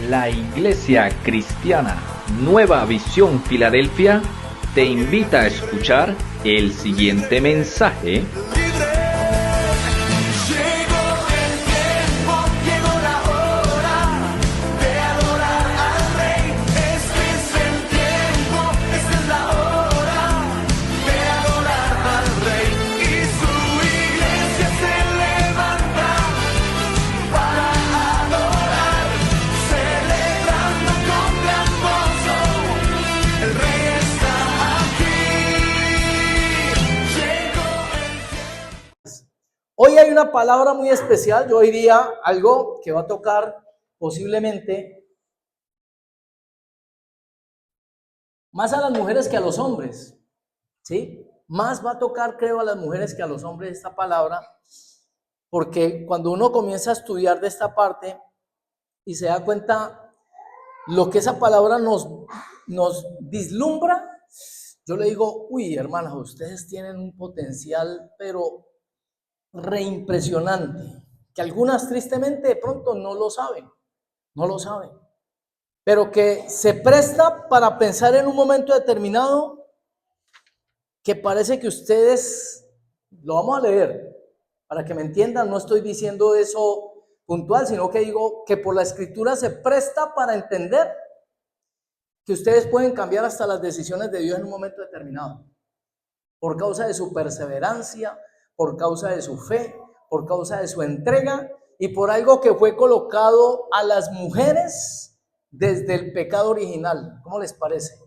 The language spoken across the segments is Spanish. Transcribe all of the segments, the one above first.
La Iglesia Cristiana Nueva Visión Filadelfia te invita a escuchar el siguiente mensaje. Hoy hay una palabra muy especial, yo diría algo que va a tocar posiblemente más a las mujeres que a los hombres, ¿sí? Más va a tocar, creo, a las mujeres que a los hombres esta palabra, porque cuando uno comienza a estudiar de esta parte y se da cuenta lo que esa palabra nos vislumbra, yo le digo, uy, hermanas, ustedes tienen un potencial, pero reimpresionante, que algunas tristemente de pronto no lo saben, pero que se presta para pensar en un momento determinado que parece que ustedes, lo vamos a leer, para que me entiendan, no estoy diciendo eso puntual, sino que digo que por la escritura se presta para entender que ustedes pueden cambiar hasta las decisiones de Dios en un momento determinado, por causa de su perseverancia, por causa de su fe, por causa de su entrega y por algo que fue colocado a las mujeres desde el pecado original. ¿Cómo les parece?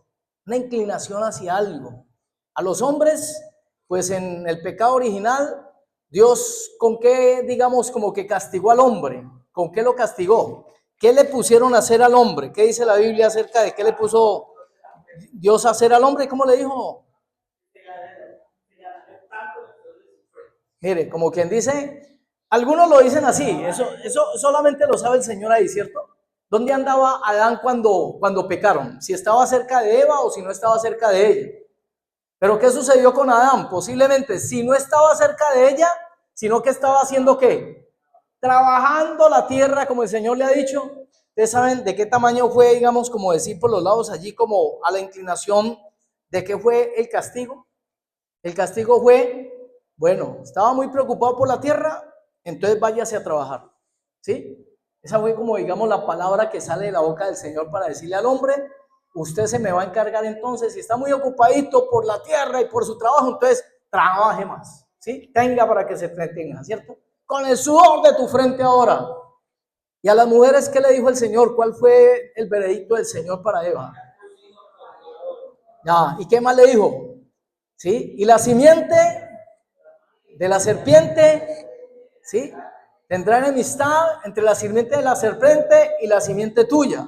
Una inclinación hacia algo. A los hombres, pues en el pecado original, Dios, ¿con qué, digamos, como que castigó al hombre? ¿Con qué lo castigó? ¿Qué le pusieron a hacer al hombre? ¿Qué dice la Biblia acerca de qué le puso Dios a hacer al hombre? ¿Cómo le dijo? Mire, como quien dice, algunos lo dicen así, eso solamente lo sabe el Señor ahí, ¿cierto? ¿Dónde andaba Adán cuando pecaron? Si estaba cerca de Eva o si no estaba cerca de ella. Pero ¿qué sucedió con Adán? Posiblemente, si no estaba cerca de ella, sino que estaba haciendo ¿qué? Trabajando la tierra, como el Señor le ha dicho. Ustedes saben de qué tamaño fue, digamos, como decir por los lados allí, como a la inclinación de qué fue el castigo. El castigo fue, bueno, estaba muy preocupado por la tierra, entonces váyase a trabajar, ¿sí? Esa fue como, digamos, la palabra que sale de la boca del Señor para decirle al hombre, usted se me va a encargar entonces, si está muy ocupadito por la tierra y por su trabajo, entonces trabaje más, ¿sí? Tenga para que se entretenga, ¿cierto? Con el sudor de tu frente ahora. Y a las mujeres, ¿qué le dijo el Señor? ¿Cuál fue el veredicto del Señor para Eva? Ya, ¿y qué más le dijo? ¿Sí? Y la simiente de la serpiente, ¿sí? Tendrá enemistad entre la simiente de la serpiente y la simiente tuya.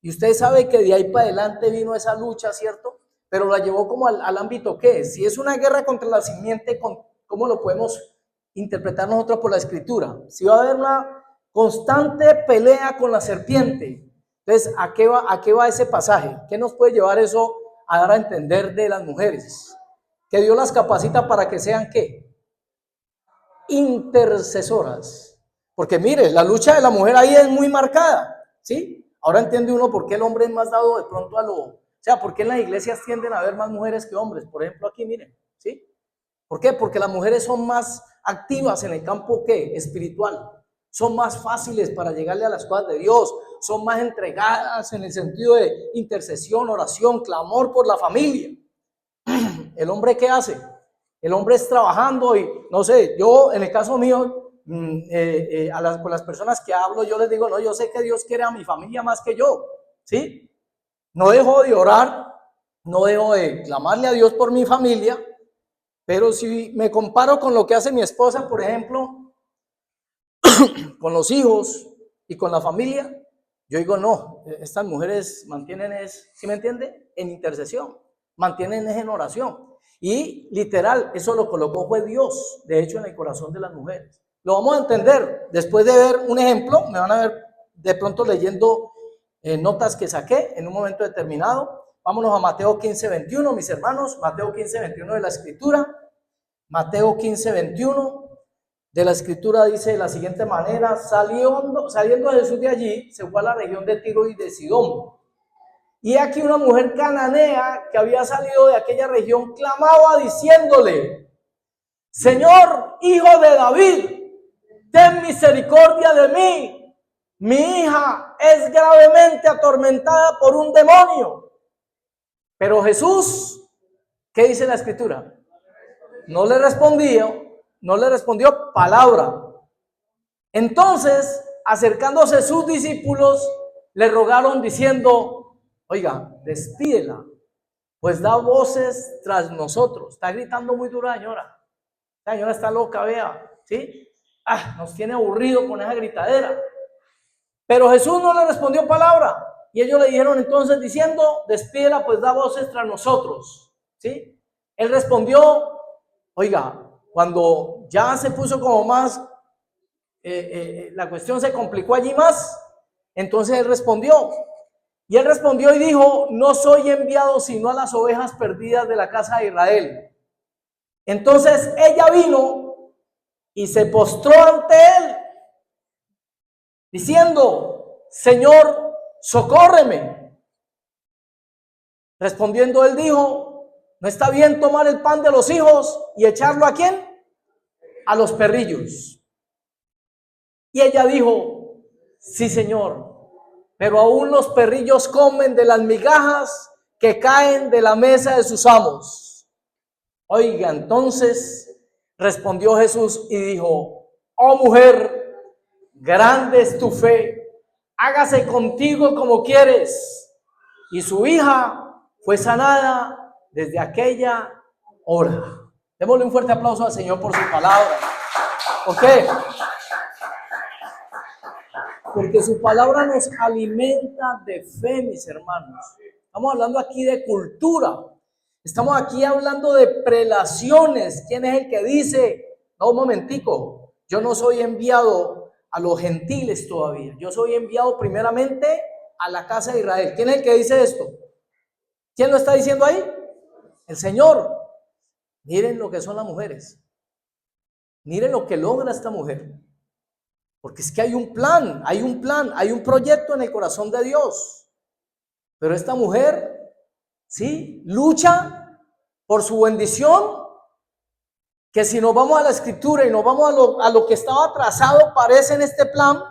Y usted sabe que de ahí para adelante vino esa lucha, ¿cierto? Pero la llevó como al ámbito que, si es una guerra contra la simiente, ¿cómo lo podemos interpretar nosotros por la escritura? Si va a haber una constante pelea con la serpiente, entonces, ¿a qué va ese pasaje? ¿Qué nos puede llevar eso a dar a entender de las mujeres? Que Dios las capacita para que sean ¿qué? Intercesoras. Porque mire, la lucha de la mujer ahí es muy marcada, ¿sí? Ahora entiende uno por qué el hombre es más dado de pronto o sea, por qué en las iglesias tienden a haber más mujeres que hombres. Por ejemplo, aquí miren, ¿sí? ¿Por qué? Porque las mujeres son más activas en el campo ¿qué? Espiritual. Son más fáciles para llegarle a las cosas de Dios. Son más entregadas en el sentido de intercesión, oración, clamor por la familia. ¿El hombre qué hace? El hombre es trabajando y, no sé, yo en el caso mío, con las personas que hablo, yo les digo, no, yo sé que Dios quiere a mi familia más que yo, ¿sí? No dejo de orar, no dejo de clamarle a Dios por mi familia, pero si me comparo con lo que hace mi esposa, por ejemplo, con los hijos y con la familia, yo digo, no, estas mujeres mantienen, ¿sí me entiende? En intercesión, mantienen en oración. Y literal, eso lo colocó fue Dios, de hecho, en el corazón de las mujeres. Lo vamos a entender después de ver un ejemplo, me van a ver de pronto leyendo notas que saqué en un momento determinado. Vámonos a Mateo 15:21, mis hermanos, Mateo 15:21 de la Escritura, Mateo 15:21, de la escritura dice de la siguiente manera: saliendo Jesús de allí, se fue a la región de Tiro y de Sidón. Y aquí una mujer cananea que había salido de aquella región clamaba diciéndole: Señor, hijo de David, ten misericordia de mí. Mi hija es gravemente atormentada por un demonio. Pero Jesús, ¿qué dice la escritura? No le respondió palabra. Entonces, acercándose sus discípulos, le rogaron diciendo: oiga, despídela, pues da voces tras nosotros. Está gritando muy dura, señora. La señora está loca, vea, ¿sí? Nos tiene aburrido con esa gritadera. Pero Jesús no le respondió palabra. Y ellos le dijeron entonces diciendo: despídela, pues da voces tras nosotros, ¿sí? Él respondió, oiga, cuando ya se puso como más, la cuestión se complicó allí más, entonces él respondió. Y él respondió y dijo: no soy enviado sino a las ovejas perdidas de la casa de Israel. Entonces ella vino y se postró ante él, diciendo: Señor, socórreme. Respondiendo él dijo: no está bien tomar el pan de los hijos y echarlo ¿a quién? A los perrillos. Y ella dijo: sí, Señor, pero aún los perrillos comen de las migajas que caen de la mesa de sus amos. Oiga, entonces respondió Jesús y dijo: oh mujer, grande es tu fe, hágase contigo como quieres. Y su hija fue sanada desde aquella hora. Démosle un fuerte aplauso al Señor por su palabra. ¿Por qué? Porque su palabra nos alimenta de fe, mis hermanos. Estamos hablando aquí de cultura. Estamos aquí hablando de prelaciones. ¿Quién es el que dice: no, un momentico, yo no soy enviado a los gentiles todavía, yo soy enviado primeramente a la casa de Israel? ¿Quién es el que dice esto? ¿Quién lo está diciendo ahí? El Señor. Miren lo que son las mujeres. Miren lo que logra esta mujer. Porque es que hay un plan, hay un proyecto en el corazón de Dios. Pero esta mujer, ¿sí?, lucha por su bendición, que si nos vamos a la escritura y nos vamos a lo que estaba trazado, parece en este plan,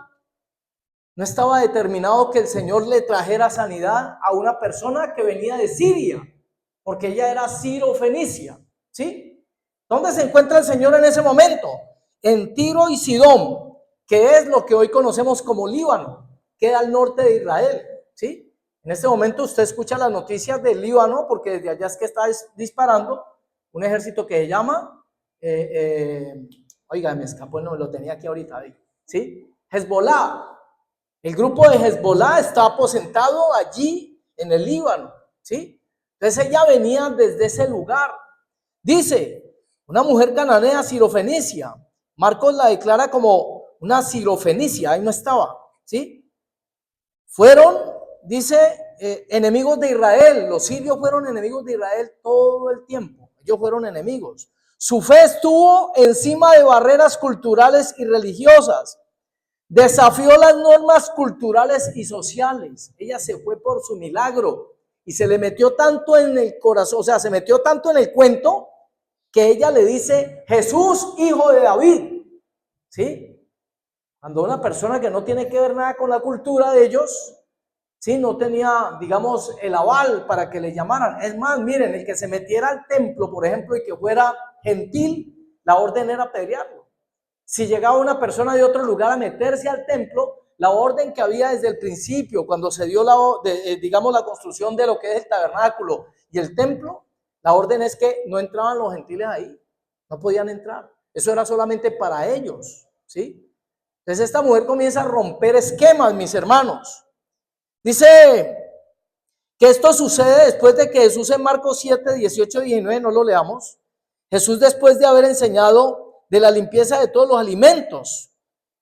no estaba determinado que el Señor le trajera sanidad a una persona que venía de Siria, porque ella era sirofenicia, ¿sí? ¿Dónde se encuentra el Señor en ese momento? En Tiro y Sidón, que es lo que hoy conocemos como Líbano, queda al norte de Israel, ¿sí? En este momento usted escucha las noticias del Líbano, porque desde allá es que está disparando un ejército que se llama, oiga, me escapó el nombre, lo tenía aquí ahorita, ¿sí? Hezbollah. El grupo de Hezbollah está aposentado allí en el Líbano, ¿sí? Entonces ella venía desde ese lugar. Dice, una mujer cananea sirofenicia. Marcos la declara como una sirofenicia, ahí no estaba, ¿sí? Fueron, dice, enemigos de Israel. Los sirios fueron enemigos de Israel todo el tiempo. Ellos fueron enemigos. Su fe estuvo encima de barreras culturales y religiosas. Desafió las normas culturales y sociales. Ella se fue por su milagro y se le metió tanto en el corazón, o sea, se metió tanto en el cuento que ella le dice: Jesús, hijo de David, ¿sí? Cuando una persona que no tiene que ver nada con la cultura de ellos, ¿sí?, no tenía, digamos, el aval para que le llamaran. Es más, miren, el que se metiera al templo, por ejemplo, y que fuera gentil, la orden era apedrearlo. Si llegaba una persona de otro lugar a meterse al templo, la orden que había desde el principio, cuando se dio digamos, la construcción de lo que es el tabernáculo y el templo, la orden es que no entraban los gentiles ahí, no podían entrar. Eso era solamente para ellos, ¿sí? Entonces esta mujer comienza a romper esquemas, mis hermanos. Dice que esto sucede después de que Jesús en Marcos 7, 18, 19, no lo leamos. Jesús, después de haber enseñado de la limpieza de todos los alimentos,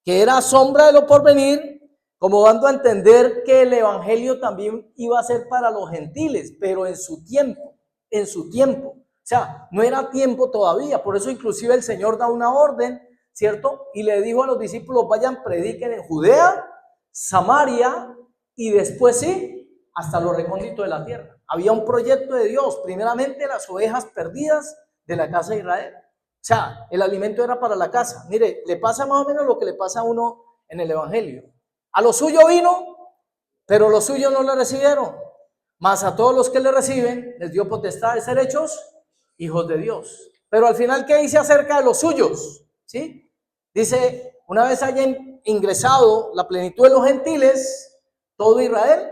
que era sombra de lo porvenir, como dando a entender que el evangelio también iba a ser para los gentiles, pero en su tiempo. O sea, no era tiempo todavía. Por eso inclusive el Señor da una orden, ¿cierto? Y le dijo a los discípulos, vayan, prediquen en Judea, Samaria y después sí, hasta lo recóndito de la tierra. Había un proyecto de Dios, primeramente las ovejas perdidas de la casa de Israel. O sea, el alimento era para la casa. Mire, le pasa más o menos lo que le pasa a uno en el evangelio. A lo suyo vino, pero los suyos no le recibieron. Mas a todos los que le reciben, les dio potestad de ser hechos hijos de Dios. Pero al final, ¿qué dice acerca de los suyos? ¿Sí? Dice, una vez hayan ingresado la plenitud de los gentiles, todo Israel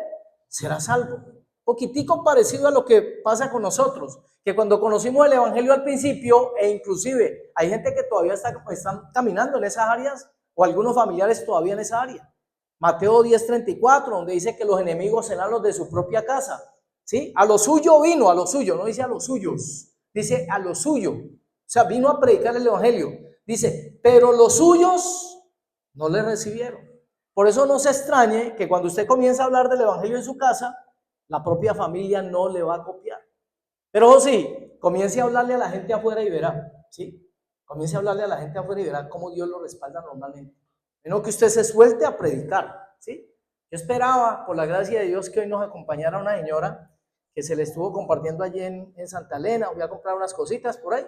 será salvo. Poquitico parecido a lo que pasa con nosotros, que cuando conocimos el evangelio al principio, e inclusive hay gente que todavía están caminando en esas áreas, o algunos familiares todavía en esa área. Mateo 10:34, donde dice que los enemigos serán los de su propia casa. ¿Sí? A lo suyo vino, a lo suyo, no dice a los suyos, dice a lo suyo. O sea, vino a predicar el evangelio. Dice, pero los suyos no le recibieron. Por eso no se extrañe que cuando usted comienza a hablar del evangelio en su casa, la propia familia no le va a copiar. Pero sí, comience a hablarle a la gente afuera y verá, ¿sí? Comience a hablarle a la gente afuera y verá cómo Dios lo respalda normalmente. Menos que usted se suelte a predicar, ¿sí? Yo esperaba, por la gracia de Dios, que hoy nos acompañara una señora que se le estuvo compartiendo allí en Santa Elena. Voy a comprar unas cositas por ahí.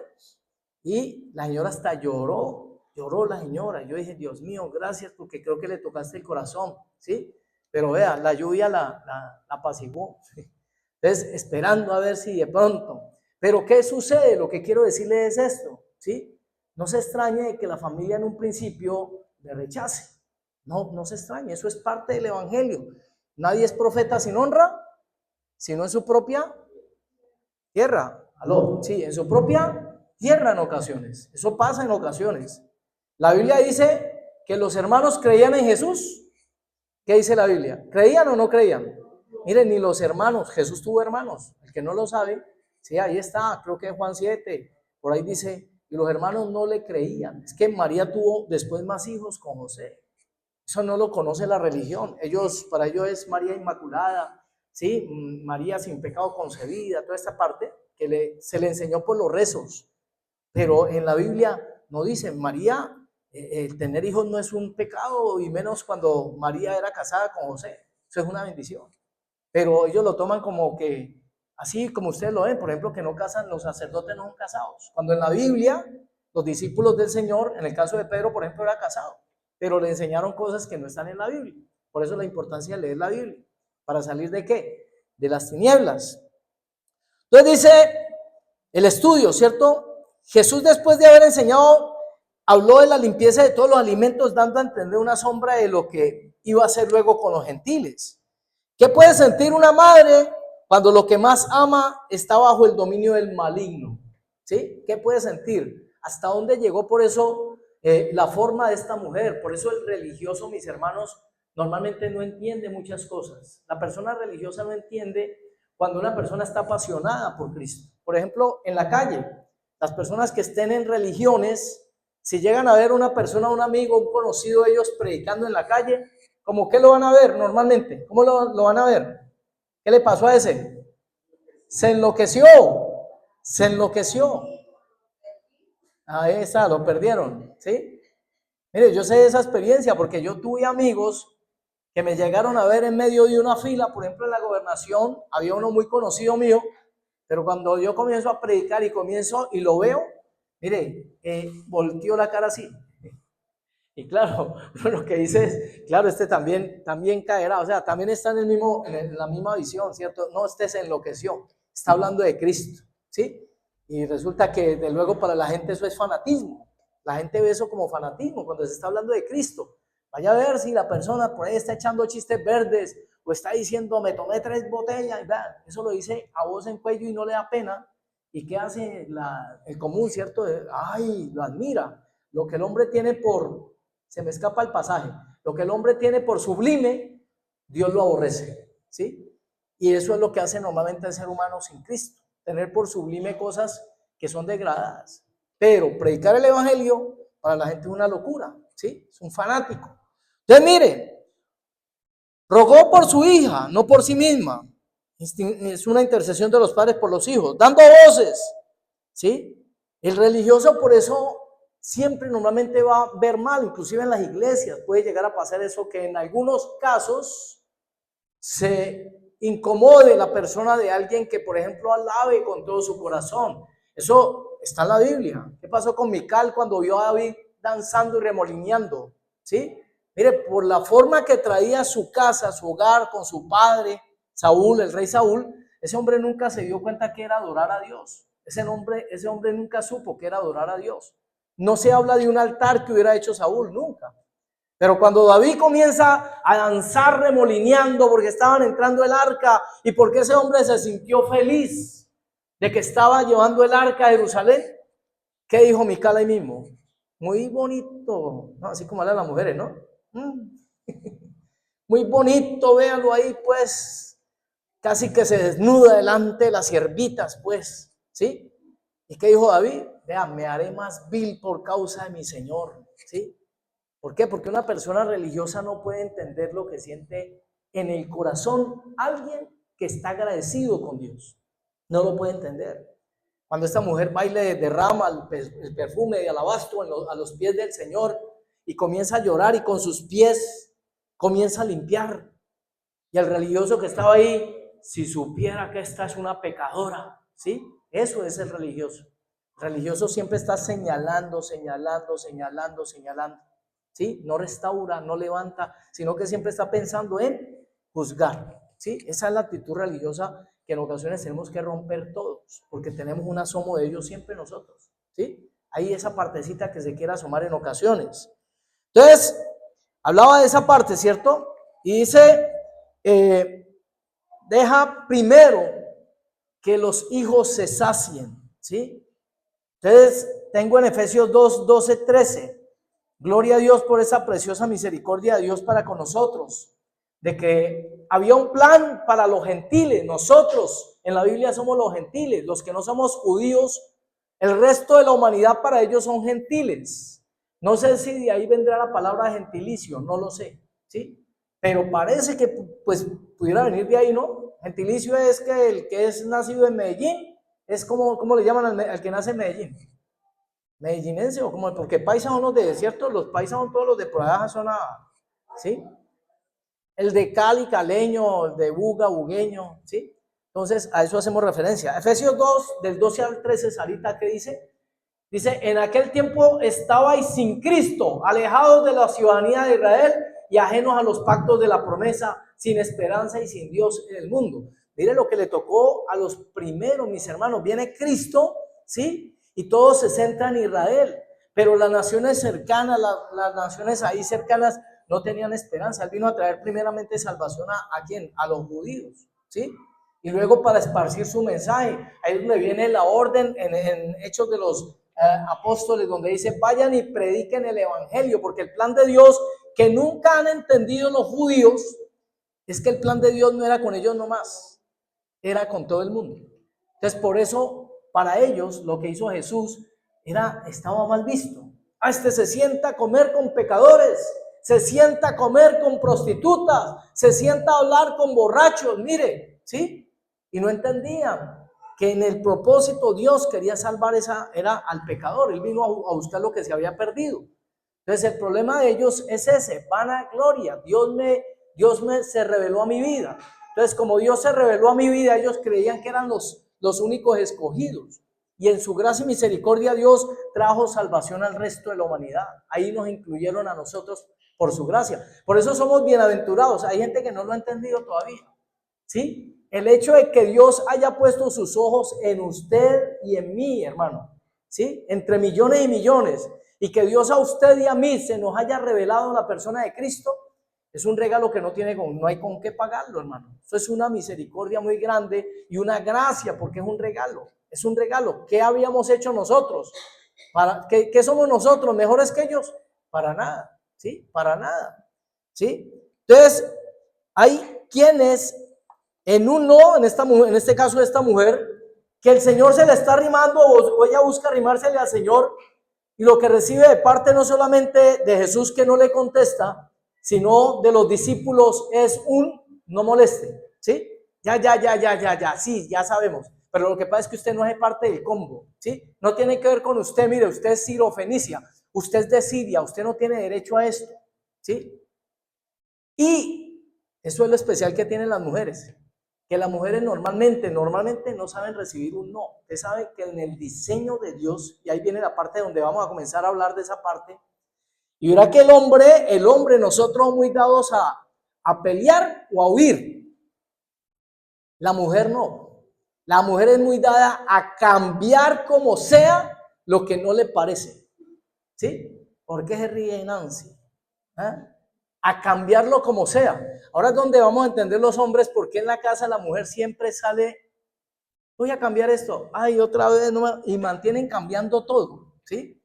Y la señora hasta lloró la señora. Yo dije, Dios mío, gracias, porque creo que le tocaste el corazón, ¿sí? Pero vea, la lluvia la apaciguó. Entonces, esperando a ver si de pronto. Pero ¿qué sucede? Lo que quiero decirle es esto, ¿sí? No se extrañe de que la familia en un principio le rechace. No se extrañe, eso es parte del evangelio. Nadie es profeta sin honra, sino en su propia tierra. ¿Aló? Sí, en su propia tierra en ocasiones. Eso pasa en ocasiones. La Biblia dice que los hermanos creían en Jesús. ¿Qué dice la Biblia? ¿Creían o no creían? Miren, ni los hermanos, Jesús tuvo hermanos. El que no lo sabe, sí, ahí está, creo que en Juan 7, por ahí dice, y los hermanos no le creían. Es que María tuvo después más hijos con José. Eso no lo conoce la religión. Para ellos es María Inmaculada, ¿sí? María sin pecado concebida, toda esta parte que se le enseñó por los rezos. Pero en la Biblia no dice, María, el tener hijos no es un pecado, y menos cuando María era casada con José. Eso es una bendición. Pero ellos lo toman como que, así como ustedes lo ven, por ejemplo, que no casan, los sacerdotes no son casados. Cuando en la Biblia, los discípulos del Señor, en el caso de Pedro, por ejemplo, era casado, pero le enseñaron cosas que no están en la Biblia. Por eso la importancia de leer la Biblia. ¿Para salir de qué? De las tinieblas. Entonces dice el estudio, ¿cierto? Jesús, después de haber enseñado, habló de la limpieza de todos los alimentos, dando a entender una sombra de lo que iba a hacer luego con los gentiles. ¿Qué puede sentir una madre cuando lo que más ama está bajo el dominio del maligno? ¿Sí? ¿Qué puede sentir? ¿Hasta dónde llegó por eso la forma de esta mujer? Por eso el religioso, mis hermanos, normalmente no entiende muchas cosas. La persona religiosa no entiende cuando una persona está apasionada por Cristo. Por ejemplo, en la calle, las personas que estén en religiones, si llegan a ver una persona, un amigo, un conocido de ellos predicando en la calle, ¿cómo qué lo van a ver normalmente? ¿Cómo lo van a ver? ¿Qué le pasó a ese? Se enloqueció. Ahí está, lo perdieron, ¿sí? Mire, yo sé de esa experiencia porque yo tuve amigos que me llegaron a ver en medio de una fila, por ejemplo en la gobernación, había uno muy conocido mío, pero cuando yo comienzo a predicar y lo veo, mire, volteó la cara así. Y claro, lo que dice es, claro, este también caerá, o sea, también está en la misma visión, ¿cierto? No, este se enloqueció, está hablando de Cristo, ¿sí? Y resulta que de luego para la gente eso es fanatismo. La gente ve eso como fanatismo cuando se está hablando de Cristo. Vaya a ver si la persona por ahí está echando chistes verdes o está diciendo me tomé 3 botellas, y vean, eso lo dice a voz en cuello y no le da pena. ¿Y qué hace el común, cierto? Ay, lo admira. Lo que el hombre tiene se me escapa el pasaje, lo que el hombre tiene por sublime, Dios lo aborrece, ¿sí? Y eso es lo que hace normalmente el ser humano sin Cristo, tener por sublime cosas que son degradadas. Pero predicar el evangelio para la gente es una locura, ¿sí? Es un fanático. Entonces, mire, rogó por su hija, no por sí misma. Es una intercesión de los padres por los hijos, dando voces, ¿sí? El religioso por eso siempre normalmente va a ver mal, inclusive en las iglesias puede llegar a pasar eso, que en algunos casos se incomode la persona de alguien que, por ejemplo, alabe con todo su corazón. Eso está en la Biblia. ¿Qué pasó con Mical cuando vio a David danzando y remolineando? ¿Sí? Mire, por la forma que traía su casa, su hogar, con su padre, Saúl, el rey Saúl, ese hombre nunca se dio cuenta que era adorar a Dios. Ese hombre nunca supo que era adorar a Dios. No se habla de un altar que hubiera hecho Saúl, nunca. Pero cuando David comienza a danzar remolineando porque estaban entrando el arca y porque ese hombre se sintió feliz de que estaba llevando el arca a Jerusalén, ¿qué dijo Mical ahí mismo? Muy bonito, ¿no? Así como hablan las mujeres, ¿no? Muy bonito, véanlo ahí, pues, casi que se desnuda delante de las siervitas, pues, ¿sí? ¿Y qué dijo David? Vea, me haré más vil por causa de mi Señor, ¿sí? ¿Por qué? Porque una persona religiosa no puede entender lo que siente en el corazón alguien que está agradecido con Dios. No lo puede entender. Cuando esta mujer va y le derrama el perfume de alabastro a los pies del Señor y comienza a llorar y con sus pies comienza a limpiar. Y el religioso que estaba ahí, si supiera que esta es una pecadora, ¿sí? Eso es el religioso. El religioso siempre está señalando, ¿sí? No restaura, no levanta, sino que siempre está pensando en juzgar, ¿sí? Esa es la actitud religiosa que en ocasiones tenemos que romper todos, porque tenemos un asomo de ellos siempre nosotros, ¿sí? Hay esa partecita que se quiere asomar en ocasiones. Entonces, hablaba de esa parte, ¿cierto? Y dice, deja primero que los hijos se sacien, ¿sí? Entonces, tengo en Efesios 2, 12, 13. Gloria a Dios por esa preciosa misericordia de Dios para con nosotros, de que había un plan para los gentiles. Nosotros en la Biblia somos los gentiles, los que no somos judíos, el resto de la humanidad para ellos son gentiles. No sé si de ahí vendrá la palabra gentilicio, no lo sé, ¿sí? Pero parece que pues pudiera venir de ahí, ¿no? Gentilicio es que el que es nacido en Medellín, es como le llaman al que nace en Medellín. Medellinense o como, porque paisas son los de desierto, los paisas son todos los de por allá, son ¿sí? El de Cali, caleño, el de Buga, bugueño, ¿sí? Entonces, a eso hacemos referencia. Efesios 2, del 12 al 13, Sarita, ¿qué dice? Dice, en aquel tiempo estabais sin Cristo, alejados de la ciudadanía de Israel y ajenos a los pactos de la promesa, sin esperanza y sin Dios en el mundo. Mire lo que le tocó a los primeros, mis hermanos. Viene Cristo, ¿sí? Y todo se centra en Israel, pero las naciones cercanas, las naciones ahí cercanas no tenían esperanza. Él vino a traer primeramente salvación ¿a quién? A los judíos, ¿sí? Y luego para esparcir su mensaje. Ahí es donde viene la orden en Hechos de los Apóstoles, donde dice, vayan y prediquen el evangelio, porque el plan de Dios que nunca han entendido los judíos es que el plan de Dios no era con ellos nomás, era con todo el mundo. Entonces por eso para ellos lo que hizo Jesús estaba mal visto. Este se sienta a comer con pecadores, se sienta a comer con prostitutas, se sienta a hablar con borrachos, mire, ¿sí? Y no entendían que en el propósito Dios quería salvar era al pecador. Él vino a buscar lo que se había perdido. Entonces el problema de ellos es ese, vanagloria. Dios se reveló a mi vida. Entonces como Dios se reveló a mi vida, ellos creían que eran los únicos escogidos. Y en su gracia y misericordia Dios trajo salvación al resto de la humanidad. Ahí nos incluyeron a nosotros por su gracia. Por eso somos bienaventurados. Hay gente que no lo ha entendido todavía, ¿sí? El hecho de que Dios haya puesto sus ojos en usted y en mí, hermano, ¿sí? Entre millones y millones. Y que Dios a usted y a mí se nos haya revelado la persona de Cristo, es un regalo que no hay con qué pagarlo, hermano. Eso es una misericordia muy grande y una gracia, porque es un regalo. Es un regalo. ¿Qué habíamos hecho nosotros? ¿Qué somos nosotros? ¿Mejores que ellos? Para nada, ¿sí? Para nada, ¿sí? Entonces, hay quienes en este caso de esta mujer, que el Señor se le está arrimando o ella busca arrimársele al Señor, y lo que recibe de parte no solamente de Jesús que no le contesta, sino de los discípulos es un no moleste, ¿sí? Ya, sí, ya sabemos. pero lo que pasa es que usted no hace parte del combo, ¿sí? No tiene que ver con usted, mire, usted es sirofenicia, usted es de Siria, usted no tiene derecho a esto, ¿sí? Y eso es lo especial que tienen las mujeres, que las mujeres normalmente no saben recibir un no. Usted sabe que en el diseño de Dios, y ahí viene la parte donde vamos a comenzar a hablar de esa parte, y verá que el hombre, nosotros muy dados a pelear o a huir. La mujer no. La mujer es muy dada a cambiar como sea lo que no le parece. ¿Sí? ¿Por qué se ríe Nancy? ¿Ah? A cambiarlo como sea. Ahora es donde vamos a entender los hombres por qué en la casa la mujer siempre sale, voy a cambiar esto, ay, otra vez, no, y mantienen cambiando todo, ¿sí?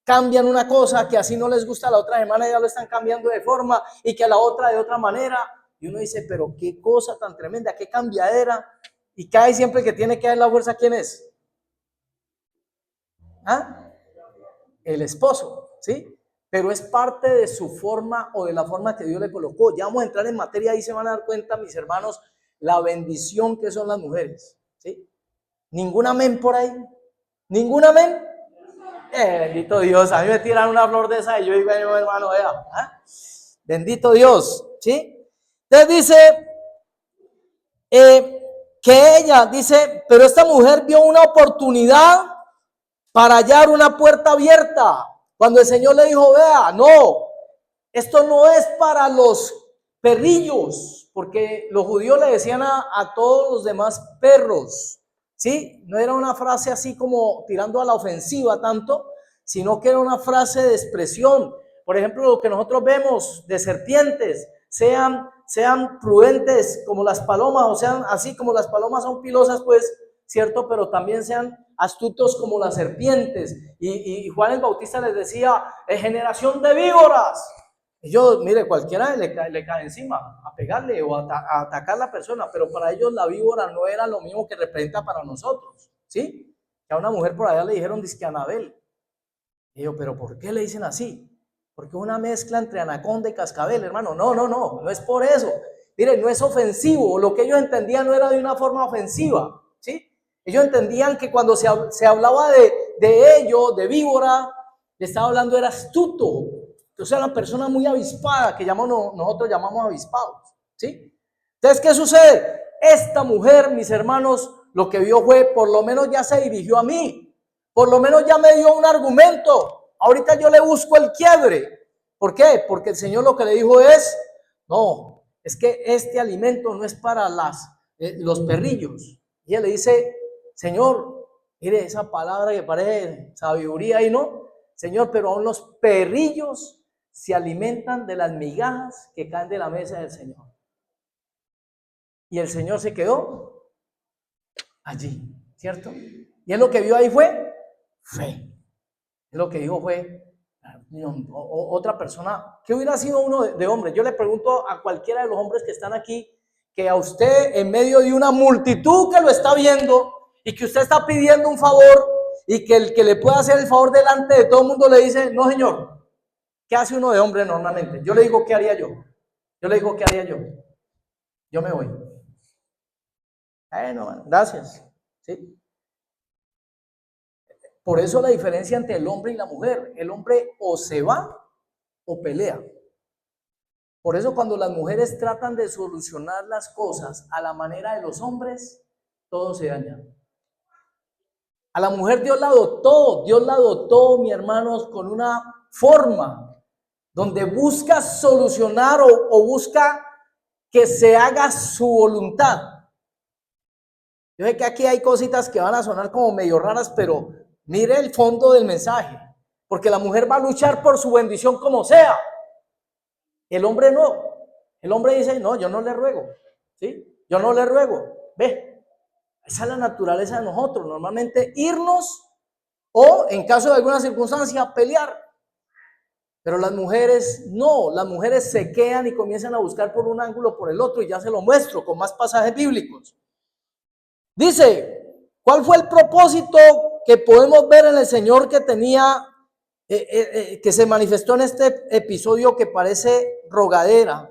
Cambian una cosa que así no les gusta la otra semana, ya lo están cambiando de forma, y que a la otra de otra manera, y uno dice, pero qué cosa tan tremenda, qué cambiadera, y cae siempre que tiene que dar la fuerza, ¿quién es? ¿Ah? El esposo, ¿sí? Pero es parte de su forma o de la forma que Dios le colocó. Ya vamos a entrar en materia y se van a dar cuenta, mis hermanos, la bendición que son las mujeres, ¿sí? ¿Ningún amén por ahí? ¿Ningún amén? Bendito Dios, a mí me tiran una flor de esa y yo digo, hermano, vea, ¿ah? Bendito Dios, ¿sí? Entonces dice que ella, dice, pero esta mujer vio una oportunidad para hallar una puerta abierta. Cuando el Señor le dijo, vea, no, esto no es para los perrillos, porque los judíos le decían a todos los demás perros, ¿sí? No era una frase así como tirando a la ofensiva tanto, sino que era una frase de expresión. Por ejemplo, lo que nosotros vemos de serpientes, sean prudentes como las palomas, o sean así como las palomas son pilosas, pues, ¿cierto? Pero también sean astutos como las serpientes. Y Juan el Bautista les decía, generación de víboras. Y yo, mire, cualquiera le cae encima a pegarle o a atacar a la persona, pero para ellos la víbora no era lo mismo que representa para nosotros, ¿sí? Que a una mujer por allá le dijeron dizque Anabel. Y yo, pero ¿por qué le dicen así? Porque es una mezcla entre anaconda y cascabel, hermano. No es por eso. Miren, no es ofensivo. Lo que ellos entendían no era de una forma ofensiva, ¿sí? Ellos entendían que cuando se hablaba de ellos, de víbora, le estaba hablando, era astuto. O sea, una persona muy avispada, que nosotros llamamos avispados, ¿sí? Entonces, ¿qué sucede? Esta mujer, mis hermanos, lo que vio fue, por lo menos ya se dirigió a mí. Por lo menos ya me dio un argumento. Ahorita yo le busco el quiebre. ¿Por qué? Porque el Señor lo que le dijo es, no, es que este alimento no es para los perrillos. Y él le dice, Señor, mire esa palabra que parece sabiduría ahí, ¿no? Señor, pero aún los perrillos se alimentan de las migajas que caen de la mesa del Señor. Y el Señor se quedó allí, ¿cierto? Y él lo que vio ahí fue fe. Lo que dijo fue otra persona. ¿Qué hubiera sido uno de hombre? Yo le pregunto a cualquiera de los hombres que están aquí, que a usted en medio de una multitud que lo está viendo y que usted está pidiendo un favor y que el que le pueda hacer el favor delante de todo el mundo le dice, no señor. ¿Qué hace uno de hombre normalmente? Yo le digo, ¿qué haría yo? Yo le digo, ¿qué haría yo? Yo me voy. Bueno, gracias. ¿Sí? Por eso la diferencia entre el hombre y la mujer. El hombre o se va o pelea. Por eso cuando las mujeres tratan de solucionar las cosas a la manera de los hombres, todo se daña. A la mujer Dios la dotó, mis hermanos, con una forma donde busca solucionar o busca que se haga su voluntad. Yo sé que aquí hay cositas que van a sonar como medio raras, pero mire el fondo del mensaje, porque la mujer va a luchar por su bendición como sea. El hombre no. El hombre dice, no, yo no le ruego, ¿sí? Yo no le ruego. Ve, esa es la naturaleza de nosotros, normalmente irnos o, en caso de alguna circunstancia, pelear. Pero las mujeres no, las mujeres se quedan y comienzan a buscar por un ángulo o por el otro, y ya se lo muestro con más pasajes bíblicos. Dice, ¿cuál fue el propósito que podemos ver en el Señor que tenía, que se manifestó en este episodio que parece rogadera,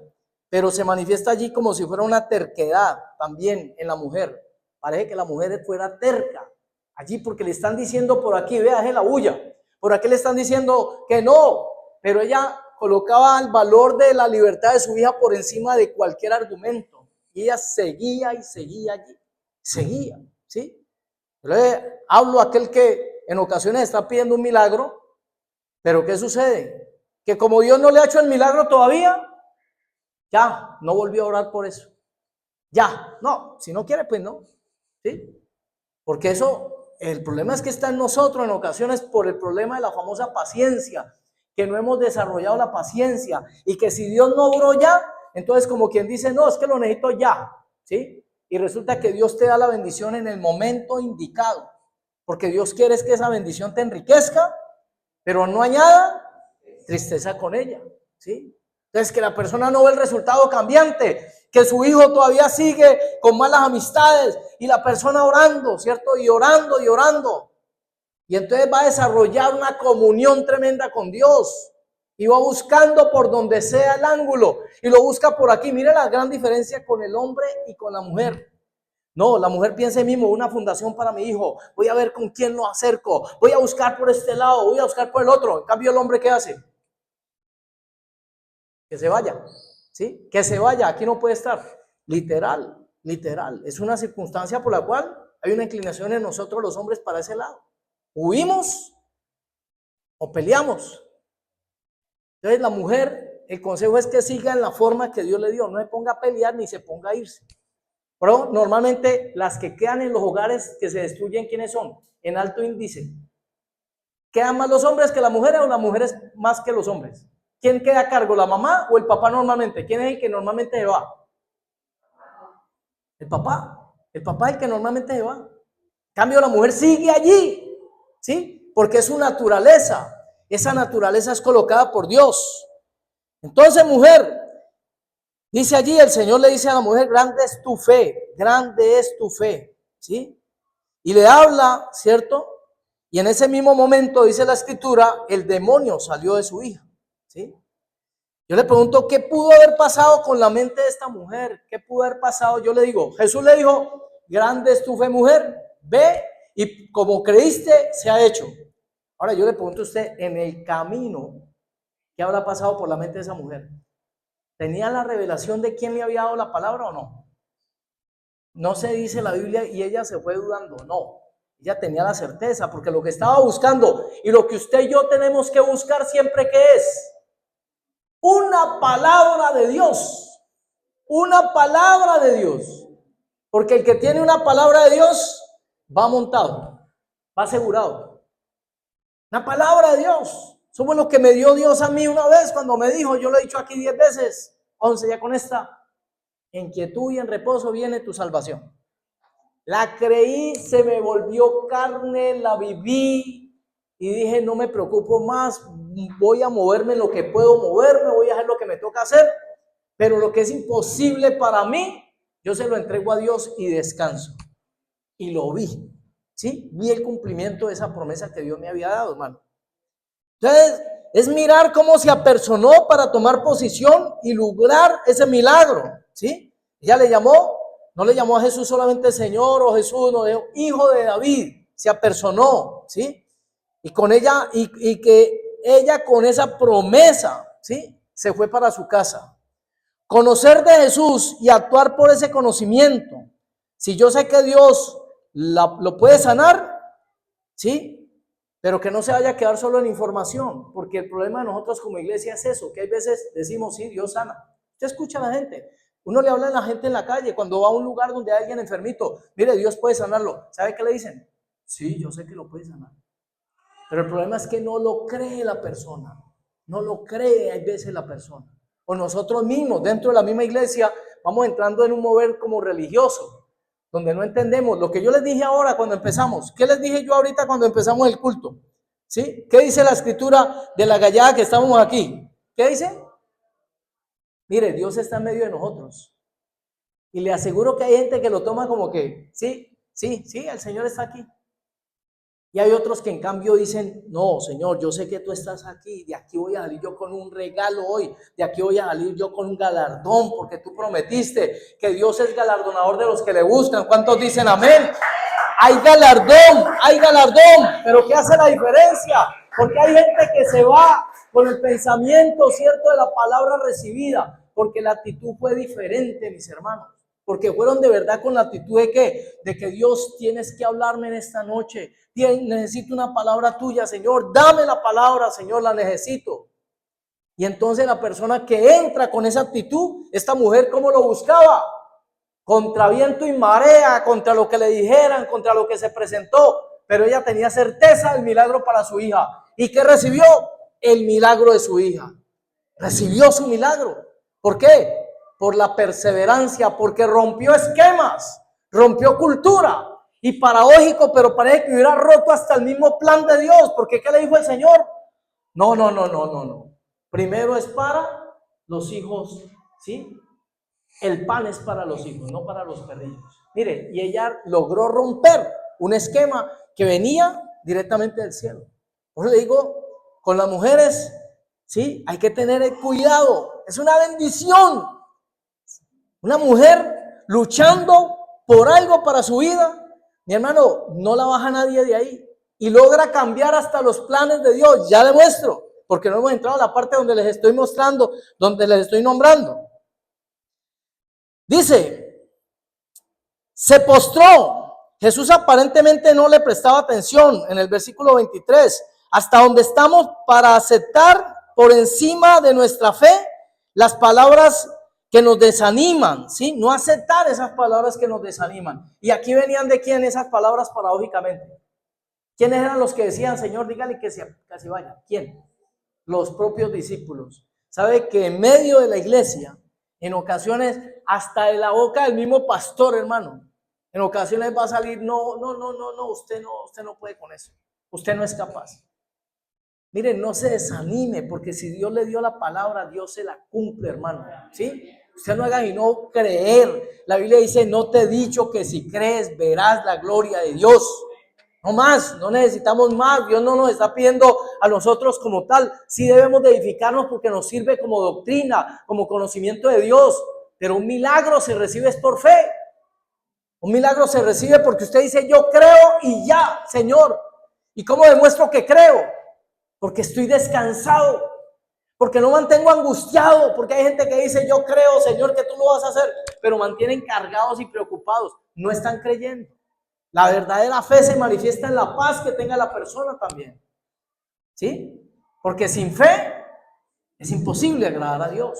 pero se manifiesta allí como si fuera una terquedad también en la mujer? Parece que la mujer fuera terca allí porque le están diciendo por aquí, vea, es la bulla. Por aquí le están diciendo que no, pero ella colocaba el valor de la libertad de su hija por encima de cualquier argumento. Y ella seguía y seguía allí, seguía, ¿sí? Yo le hablo a aquel que en ocasiones está pidiendo un milagro, pero ¿qué sucede? Que como Dios no le ha hecho el milagro todavía, ya no volvió a orar por eso. Ya, no, si no quiere, pues no, ¿sí? Porque eso, el problema es que está en nosotros en ocasiones por el problema de la famosa paciencia, que no hemos desarrollado la paciencia y que si Dios no obró ya, entonces como quien dice, no, es que lo necesito ya, ¿sí? Y resulta que Dios te da la bendición en el momento indicado, porque Dios quiere es que esa bendición te enriquezca, pero no añada tristeza con ella, ¿sí? Entonces que la persona no ve el resultado cambiante, que su hijo todavía sigue con malas amistades y la persona orando, ¿cierto? Y orando y orando. Y entonces va a desarrollar una comunión tremenda con Dios y va buscando por donde sea el ángulo y lo busca por aquí. Mire la gran diferencia con el hombre y con la mujer. No, la mujer piensa en mí mismo, una fundación para mi hijo, voy a ver con quién lo acerco, voy a buscar por este lado, voy a buscar por el otro. En cambio el hombre, ¿qué hace? Que se vaya, ¿sí? Que se vaya, aquí no puede estar. Literal, literal. Es una circunstancia por la cual hay una inclinación en nosotros los hombres para ese lado. Huimos o peleamos. Entonces la mujer, el consejo es que siga en la forma que Dios le dio, no se ponga a pelear ni se ponga a irse. Pero normalmente las que quedan en los hogares que se destruyen, ¿quiénes son? En alto índice. ¿Quedan más los hombres que las mujeres o las mujeres más que los hombres? ¿Quién queda a cargo, la mamá o el papá normalmente? ¿Quién es el que normalmente se va? El papá. El papá es el que normalmente se va. En cambio, la mujer sigue allí, ¿sí? Porque es su naturaleza. Esa naturaleza es colocada por Dios. Entonces, mujer, dice allí, el Señor le dice a la mujer, grande es tu fe, ¿sí? Y le habla, ¿cierto? Y en ese mismo momento, dice la escritura, el demonio salió de su hija, ¿sí? Yo le pregunto, ¿qué pudo haber pasado con la mente de esta mujer? ¿Qué pudo haber pasado? Yo le digo, Jesús le dijo, grande es tu fe, mujer, ve y como creíste, se ha hecho. Ahora yo le pregunto a usted, en el camino, ¿qué habrá pasado por la mente de esa mujer? ¿Tenía la revelación de quién le había dado la palabra o no? No se dice la Biblia y ella se fue dudando, no. Ella tenía la certeza, porque lo que estaba buscando y lo que usted y yo tenemos que buscar siempre, ¿qué es? Una palabra de Dios. Una palabra de Dios. Porque el que tiene una palabra de Dios va montado, va asegurado. Una palabra de Dios. Somos lo que me dio Dios a mí una vez cuando me dijo, yo lo he dicho aquí 10 veces, 11 ya con esta. En quietud y en reposo viene tu salvación. La creí, se me volvió carne, la viví y dije, no me preocupo más, voy a moverme en lo que puedo moverme, voy a hacer lo que me toca hacer, pero lo que es imposible para mí, yo se lo entrego a Dios y descanso. Y lo vi, ¿sí? Vi el cumplimiento de esa promesa que Dios me había dado, hermano. Entonces, es mirar cómo se apersonó para tomar posición y lograr ese milagro, ¿sí? Ella le llamó, no le llamó a Jesús solamente Señor o Jesús, no, hijo de David, se apersonó, ¿sí? Y con ella, y que ella con esa promesa, ¿sí? Se fue para su casa. Conocer de Jesús y actuar por ese conocimiento. Si yo sé que Dios lo puede sanar, ¿sí? Pero que no se vaya a quedar solo en información, porque el problema de nosotros como iglesia es eso, que hay veces decimos, sí, Dios sana. Usted escucha a la gente, uno le habla a la gente en la calle, cuando va a un lugar donde hay alguien enfermito, mire, Dios puede sanarlo. ¿Sabe qué le dicen? Sí, yo sé que lo puede sanar. Pero el problema es que no lo cree la persona, no lo cree hay veces la persona. O nosotros mismos, dentro de la misma iglesia, vamos entrando en un mover como religioso, donde no entendemos lo que yo les dije ahora cuando empezamos. ¿Qué les dije yo ahorita cuando empezamos el culto? ¿Sí? ¿Qué dice la escritura de la gallada que estamos aquí? ¿Qué dice? Mire, Dios está en medio de nosotros. Y le aseguro que hay gente que lo toma como que, sí, el Señor está aquí. Y hay otros que en cambio dicen, no, Señor, yo sé que tú estás aquí, de aquí voy a salir yo con un regalo hoy, de aquí voy a salir yo con un galardón, porque tú prometiste que Dios es galardonador de los que le buscan. ¿Cuántos dicen amén? Hay galardón, pero ¿qué hace la diferencia? Porque hay gente que se va con el pensamiento, ¿cierto?, de la palabra recibida, porque la actitud fue diferente, mis hermanos. Porque fueron de verdad con la actitud de que Dios, tienes que hablarme en esta noche. Necesito una palabra tuya, Señor. Dame la palabra, Señor, la necesito. Y entonces la persona que entra con esa actitud, esta mujer, ¿cómo lo buscaba? Contra viento y marea, contra lo que le dijeran, contra lo que se presentó. Pero ella tenía certeza del milagro para su hija. ¿Y qué recibió? El milagro de su hija. Recibió su milagro. ¿Por qué? Por la perseverancia, porque rompió esquemas, rompió cultura. Y paradójico, pero parece que hubiera roto hasta el mismo plan de Dios. Porque ¿qué le dijo el Señor? No. Primero es para los hijos, ¿sí? El pan es para los hijos, no para los perrillos. Mire, y ella logró romper un esquema que venía directamente del cielo. Por eso le digo, con las mujeres, ¿sí? Hay que tener cuidado. Es una bendición. Una mujer luchando por algo para su vida, mi hermano, no la baja nadie de ahí. Y logra cambiar hasta los planes de Dios. Ya le muestro, porque no hemos entrado a la parte donde les estoy mostrando, donde les estoy nombrando. Dice, se postró. Jesús aparentemente no le prestaba atención en el versículo 23. Hasta donde estamos para aceptar por encima de nuestra fe las palabras que nos desaniman, ¿sí? No aceptar esas palabras que nos desaniman. Y aquí venían de quién esas palabras paradójicamente. ¿Quiénes eran los que decían, Señor, dígale que se vaya? ¿Quién? Los propios discípulos. ¿Sabe que en medio de la iglesia, en ocasiones, hasta de la boca del mismo pastor, hermano, en ocasiones va a salir, no, usted no puede con eso. Usted no es capaz. Miren, no se desanime, porque si Dios le dio la palabra, Dios se la cumple, hermano, ¿sí? Usted no haga y no creer. La Biblia dice, no te he dicho que si crees verás la gloria de Dios. No más, no necesitamos más. Dios no nos está pidiendo a nosotros como tal. Sí debemos de edificarnos porque nos sirve como doctrina, como conocimiento de Dios. Pero un milagro se recibe es por fe. Un milagro se recibe porque usted dice, yo creo y ya, Señor. ¿Y cómo demuestro que creo? Porque estoy descansado. Porque no mantengo angustiado. Porque hay gente que dice, yo creo, Señor, que tú lo vas a hacer. Pero mantienen cargados y preocupados. No están creyendo. La verdadera fe se manifiesta en la paz que tenga la persona también. ¿Sí? Porque sin fe es imposible agradar a Dios.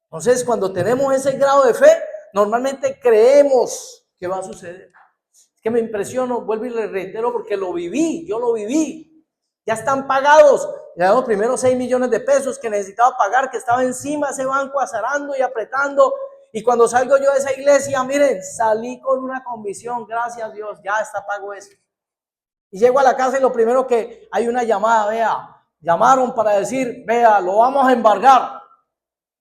Entonces, cuando tenemos ese grado de fe, normalmente creemos que va a suceder. Es que me impresiono, vuelvo y le reitero porque lo viví, yo lo viví. Ya están pagados. Ya los primeros 6 millones de pesos que necesitaba pagar, que estaba encima de ese banco azarando y apretando. Y cuando salgo yo de esa iglesia, miren, salí con una convicción, gracias a Dios, ya está pago eso. Y llego a la casa y lo primero que hay una llamada, vea, llamaron para decir, vea, lo vamos a embargar.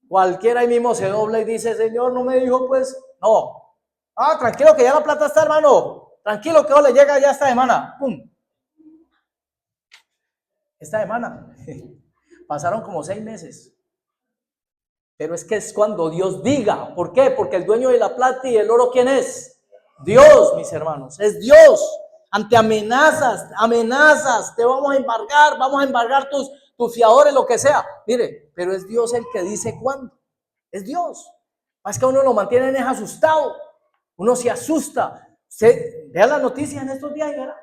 Cualquiera ahí mismo se dobla y dice, Señor, no me dijo pues, no. Ah, tranquilo que ya la plata está, hermano. Tranquilo que hoy le llega ya esta semana. ¡Pum! Esta semana. Pasaron como 6 meses. Pero es que es cuando Dios diga. ¿Por qué? Porque el dueño de la plata y el oro, ¿quién es? Dios, mis hermanos. Es Dios. Ante amenazas, te vamos a embargar tus fiadores, lo que sea. Mire, pero es Dios el que dice cuándo. Es Dios. Más que uno lo mantiene asustado. Uno se asusta. Usted vea las noticias en estos días, ¿verdad?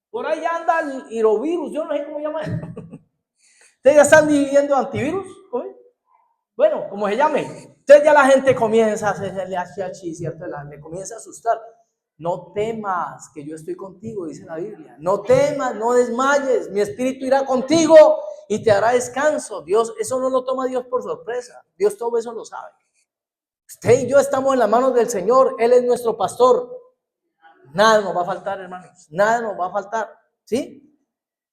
Por ahí anda el irovirus, yo no sé cómo llama. ¿Ustedes ya están dividiendo antivirus? Bueno, como se llame. Entonces ya la gente comienza a hacerle así, ¿cierto? Le comienza a asustar. No temas, que yo estoy contigo, dice la Biblia. No temas, no desmayes. Mi espíritu irá contigo y te hará descanso. Dios, eso no lo toma Dios por sorpresa. Dios todo eso lo sabe. Usted y yo estamos en las manos del Señor. Él es nuestro pastor. Nada nos va a faltar, hermanos. Nada nos va a faltar. ¿Sí?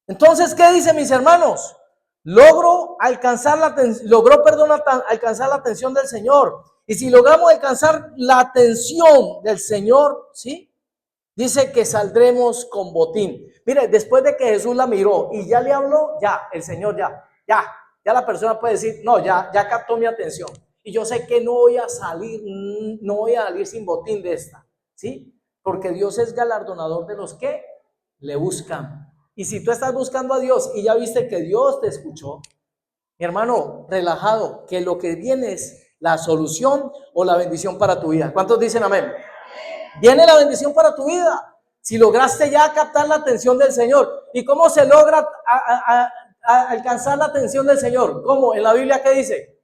Entonces, ¿qué dicen mis hermanos? Logró alcanzar la atención del Señor. Y si logramos alcanzar la atención del Señor, ¿sí? Dice que saldremos con botín. Mire, después de que Jesús la miró y ya le habló, ya, el Señor ya la persona puede decir, no, ya captó mi atención. Y yo sé que no voy a salir sin botín de esta, ¿sí? Porque Dios es galardonador de los que le buscan. Y si tú estás buscando a Dios y ya viste que Dios te escuchó, mi hermano, relajado, que lo que viene es la solución o la bendición para tu vida. ¿Cuántos dicen amén? Viene la bendición para tu vida. Si lograste ya captar la atención del Señor. ¿Y cómo se logra alcanzar la atención del Señor? ¿Cómo? En la Biblia, ¿qué dice?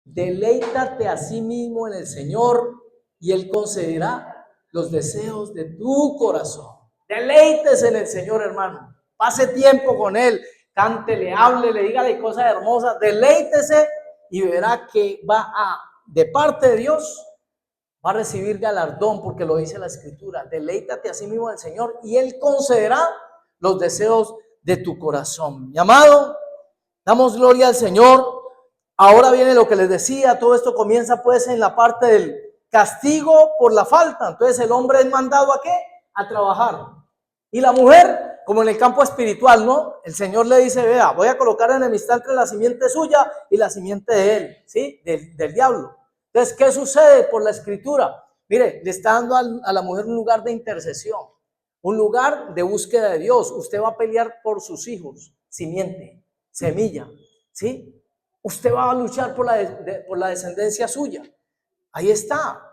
Deleítate a sí mismo en el Señor y Él concederá los deseos de tu corazón. Deleítese en el Señor, hermano. Pase tiempo con Él. Cántele, háblele, dígale cosas hermosas. Deleítese y verá que de parte de Dios, va a recibir galardón, porque lo dice la Escritura. Deleítate a sí mismo del Señor y Él concederá los deseos de tu corazón. Mi amado, damos gloria al Señor. Ahora viene lo que les decía. Todo esto comienza pues en la parte del castigo por la falta. Entonces el hombre es mandado ¿a qué? A trabajar. Y la mujer, como en el campo espiritual, ¿no? El Señor le dice, vea, voy a colocar enemistad entre la simiente suya y la simiente de él, ¿sí? Del diablo. Entonces, ¿qué sucede por la Escritura? Mire, le está dando a la mujer un lugar de intercesión, un lugar de búsqueda de Dios. Usted va a pelear por sus hijos, simiente, semilla, ¿sí? Usted va a luchar por la descendencia suya. Ahí está.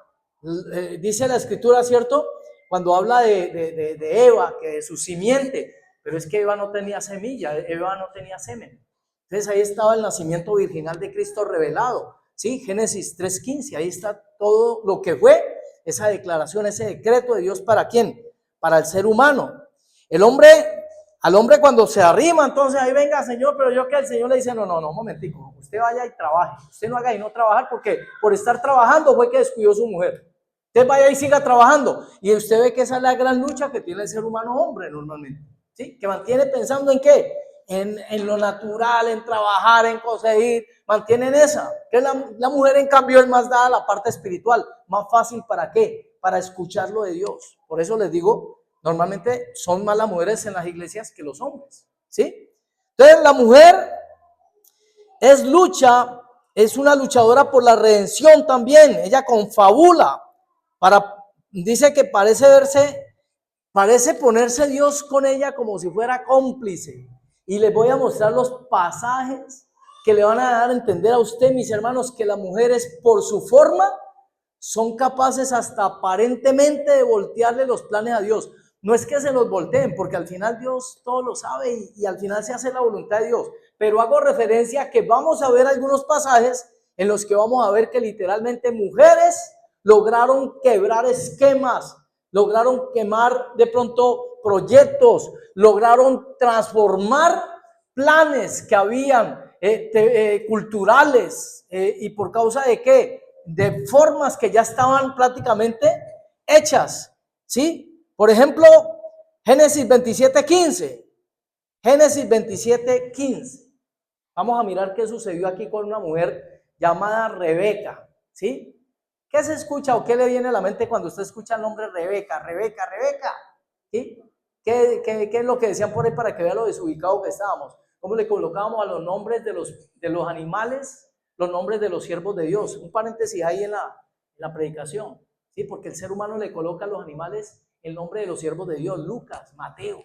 Dice la Escritura, ¿cierto? Cuando habla de Eva, que de su simiente, pero es que Eva no tenía semilla, Eva no tenía semen. Entonces ahí estaba el nacimiento virginal de Cristo revelado. Sí, Génesis 3:15, ahí está todo lo que fue esa declaración, ese decreto de Dios. ¿Para quién? Para el ser humano. Al hombre cuando se arrima, entonces ahí venga Señor, pero yo que el Señor le dice, no, un momentico, usted vaya y trabaje, usted no haga y no trabajar, porque por estar trabajando fue que descuidó su mujer. Usted vaya y siga trabajando, y usted ve que esa es la gran lucha que tiene el ser humano hombre normalmente, ¿sí? Que mantiene pensando en ¿qué? En lo natural, en trabajar, en conseguir, mantienen esa. Que la mujer en cambio es más dada a la parte espiritual, más fácil ¿para qué? Para escuchar lo de Dios. Por eso les digo, normalmente son más las mujeres en las iglesias que los hombres, ¿sí? Entonces la mujer es una luchadora por la redención también. Ella confabula, dice que parece ponerse Dios con ella como si fuera cómplice. Y les voy a mostrar los pasajes que le van a dar a entender a usted, mis hermanos, que las mujeres por su forma son capaces hasta aparentemente de voltearle los planes a Dios. No es que se los volteen, porque al final Dios todo lo sabe y al final se hace la voluntad de Dios. Pero hago referencia a que vamos a ver algunos pasajes en los que vamos a ver que literalmente mujeres lograron quebrar esquemas, lograron quemar de pronto proyectos, lograron transformar planes que habían culturales y por causa de ¿qué? De formas que ya estaban prácticamente hechas, ¿sí? Por ejemplo, Génesis 27:15. Génesis 27:15. Vamos a mirar qué sucedió aquí con una mujer llamada Rebeca, ¿sí? ¿Qué se escucha o qué le viene a la mente cuando usted escucha el nombre Rebeca? ¿Sí? ¿Qué es lo que decían por ahí para que vea lo desubicado que estábamos? ¿Cómo le colocábamos a los nombres de los animales, los nombres de los siervos de Dios? Un paréntesis ahí en la predicación, ¿sí? Porque el ser humano le coloca a los animales el nombre de los siervos de Dios, Lucas, Mateo.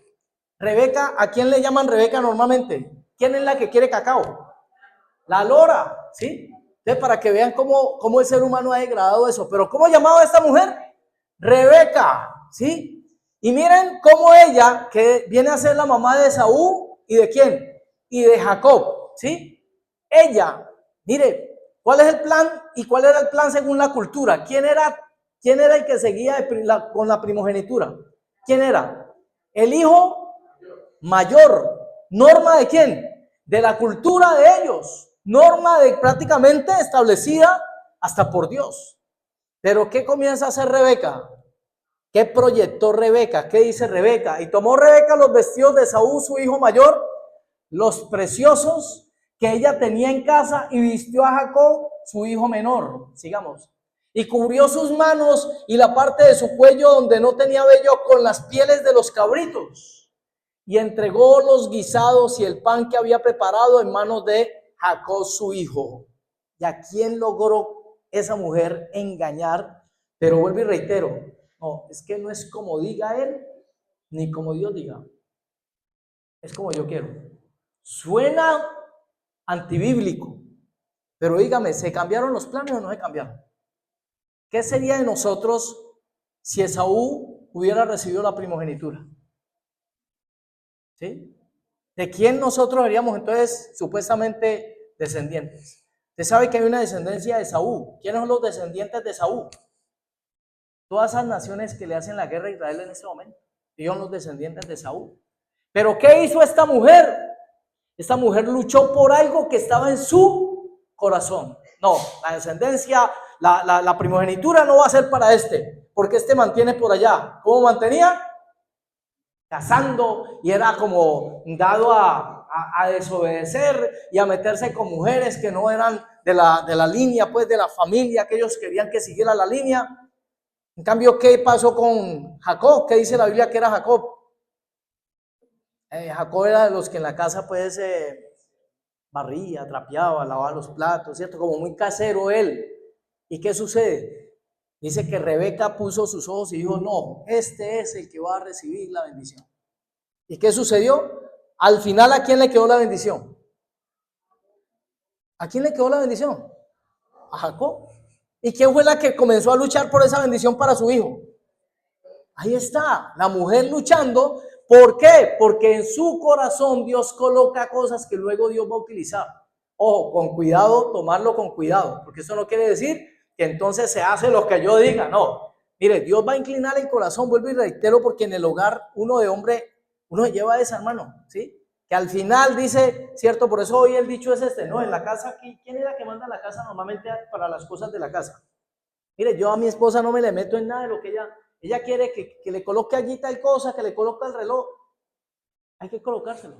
Rebeca, ¿a quién le llaman Rebeca normalmente? ¿Quién es la que quiere cacao? La lora, ¿sí? Entonces, para que vean cómo el ser humano ha degradado eso. Pero ¿cómo llamaba a esta mujer? Rebeca, ¿sí? Y miren cómo ella, que viene a ser la mamá de Esaú, ¿y de quién? Y de Jacob, ¿sí? Ella, mire, ¿cuál es el plan y cuál era el plan según la cultura? ¿Quién era el que seguía con la primogenitura? ¿Quién era? El hijo mayor. ¿Norma de quién? De la cultura de ellos. Norma prácticamente establecida hasta por Dios. Pero ¿qué comienza a hacer Rebeca? ¿Qué proyectó Rebeca? ¿Qué dice Rebeca? Y tomó Rebeca los vestidos de Esaú, su hijo mayor, los preciosos que ella tenía en casa, y vistió a Jacob, su hijo menor. Sigamos. y cubrió sus manos y la parte de su cuello donde no tenía vello con las pieles de los cabritos, y entregó los guisados y el pan que había preparado en manos de Jacob su hijo. ¿Y a quién logró esa mujer engañar? Pero vuelvo y reitero, no, es que no es como diga él, ni como Dios diga, es como yo quiero. Suena antibíblico, pero dígame, ¿se cambiaron los planes o no se cambiaron? ¿Qué sería de nosotros si Esaú hubiera recibido la primogenitura? ¿Sí? ¿De quién nosotros seríamos entonces supuestamente descendientes? Usted sabe que hay una descendencia de Esaú. ¿Quiénes son los descendientes de Esaú? Todas esas naciones que le hacen la guerra a Israel en este momento. Ellos son los descendientes de Esaú. ¿Pero qué hizo esta mujer? Esta mujer luchó por algo que estaba en su corazón. No, la descendencia, la primogenitura no va a ser para este, porque este mantiene por allá. ¿Cómo mantenía? Cazando, y era como dado a desobedecer y a meterse con mujeres que no eran de la línea, pues de la familia, que ellos querían que siguiera la línea. En cambio, ¿qué pasó con Jacob? ¿Qué dice la Biblia que era Jacob? Jacob era de los que en la casa pues barría, trapeaba, lavaba los platos, ¿cierto? Como muy casero él. ¿Y qué sucede? Dice que Rebeca puso sus ojos y dijo, no, este es el que va a recibir la bendición. ¿Y qué sucedió? Al final, ¿a quién le quedó la bendición? ¿A quién le quedó la bendición? A Jacob. ¿Y quién fue la que comenzó a luchar por esa bendición para su hijo? Ahí está, la mujer luchando. ¿Por qué? Porque en su corazón Dios coloca cosas que luego Dios va a utilizar. Ojo, con cuidado, tomarlo con cuidado, porque eso no quiere decir que entonces se hace lo que yo diga, no. Mire, Dios va a inclinar el corazón, vuelvo y reitero, porque en el hogar uno de hombre, uno se lleva esa, hermano, ¿sí? Que al final dice, ¿cierto? Por eso hoy el dicho es este, ¿no? En la casa, ¿quién es la que manda la casa normalmente para las cosas de la casa? Mire, yo a mi esposa no me le meto en nada de lo que ella quiere que le coloque allí tal cosa, que le coloque el reloj. Hay que colocárselo.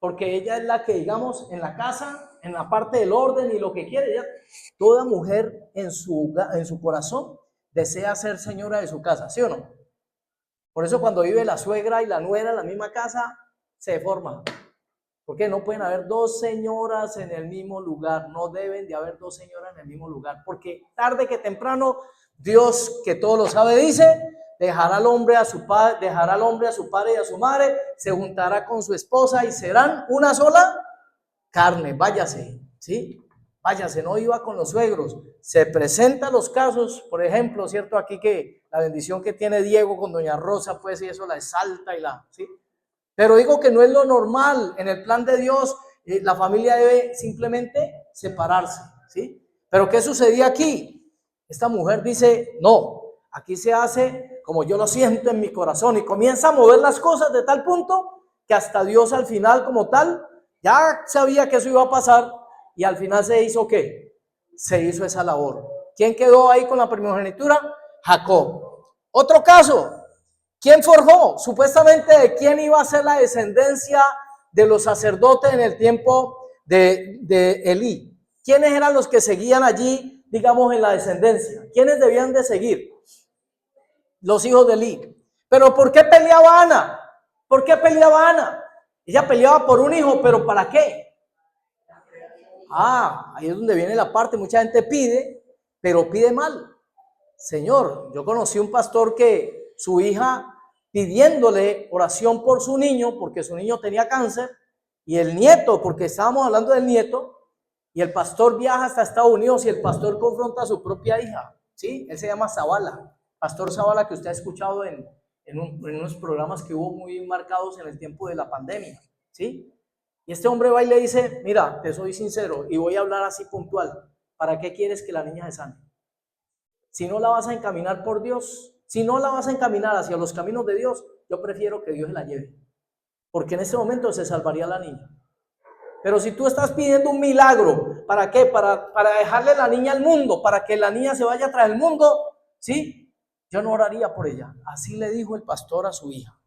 Porque ella es la que, digamos, en la casa, en la parte del orden y lo que quiere. Toda mujer en su corazón desea ser señora de su casa, ¿sí o no? Por eso cuando vive la suegra y la nuera en la misma casa, se deforma. Porque no pueden haber dos señoras en el mismo lugar. No deben de haber dos señoras en el mismo lugar. Porque tarde que temprano, Dios, que todo lo sabe, dice, dejará al hombre a su padre y a su madre, se juntará con su esposa y serán una sola carne. Váyase, ¿sí? Váyase, no iba con los suegros. Se presentan los casos, por ejemplo, ¿cierto? Aquí que la bendición que tiene Diego con doña Rosa, pues, y eso la exalta y ¿sí? Pero digo que no es lo normal. En el plan de Dios, la familia debe simplemente separarse, ¿sí? Pero ¿qué sucedía aquí? Esta mujer dice, no, aquí se hace como yo lo siento en mi corazón, y comienza a mover las cosas de tal punto que hasta Dios al final como tal ya sabía que eso iba a pasar, y al final se hizo ¿qué? Se hizo esa labor. ¿Quién quedó ahí con la primogenitura? Jacob. Otro caso. ¿Quién forjó? Supuestamente, ¿de quién iba a ser la descendencia de los sacerdotes en el tiempo de Elí? ¿Quiénes eran los que seguían allí, digamos, en la descendencia? ¿Quiénes debían de seguir? Los hijos de Elí. ¿Pero por qué peleaba Ana? ¿Por qué peleaba Ana? Ella peleaba por un hijo, ¿pero para qué? Ahí es donde viene la parte. Mucha gente pide, pero pide mal. Señor, yo conocí un pastor que su hija pidiéndole oración por su niño, porque su niño tenía cáncer, y el nieto, porque estábamos hablando del nieto, y el pastor viaja hasta Estados Unidos y el pastor confronta a su propia hija, ¿sí? Él se llama Zavala, Pastor Zavala, que usted ha escuchado en unos programas que hubo muy marcados en el tiempo de la pandemia, ¿sí? Y este hombre va y le dice, mira, te soy sincero y voy a hablar así puntual, ¿para qué quieres que la niña se sane? Si no la vas a encaminar por Dios, si no la vas a encaminar hacia los caminos de Dios, yo prefiero que Dios se la lleve, porque en ese momento se salvaría la niña. Pero si tú estás pidiendo un milagro, ¿para qué? Para dejarle la niña al mundo, para que la niña se vaya tras el mundo, ¿sí? Yo no oraría por ella. Así le dijo el pastor a su hija.